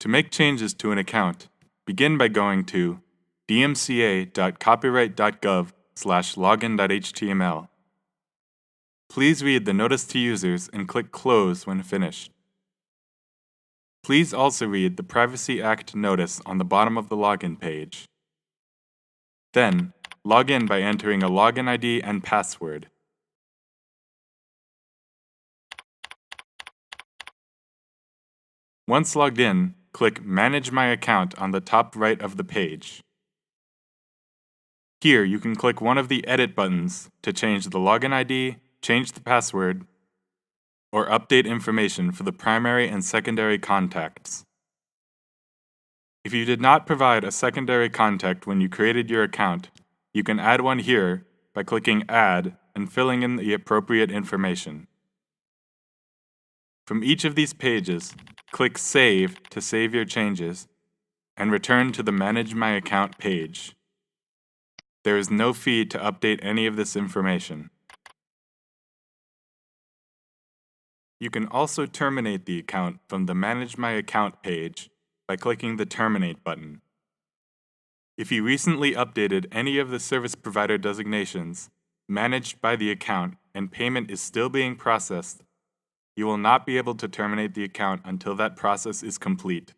To make changes to an account, begin by going to dmca.copyright.gov/login.html. Please read the notice to users and click Close when finished. Please also read the Privacy Act notice on the bottom of the login page. Then, log in by entering a login ID and password. Once logged in, click Manage My Account on the top right of the page. Here, you can click one of the Edit buttons to change the login ID, change the password, or update information for the primary and secondary contacts. If you did not provide a secondary contact when you created your account, you can add one here by clicking Add and filling in the appropriate information. From each of these pages, click Save to save your changes, and return to the Manage My Account page. There is no fee to update any of this information. You can also terminate the account from the Manage My Account page by clicking the Terminate button. If you recently updated any of the service provider designations managed by the account and payment is still being processed, you will not be able to terminate the account until that process is complete.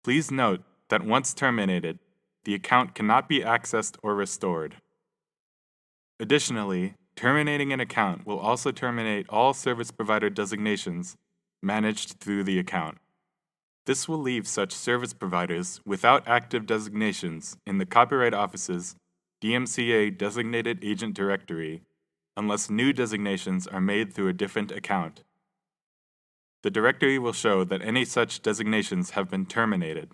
Please note that once terminated, the account cannot be accessed or restored. Additionally, terminating an account will also terminate all service provider designations managed through the account. This will leave such service providers without active designations in the Copyright Office's DMCA Designated Agent Directory unless new designations are made through a different account. The directory will show that any such designations have been terminated.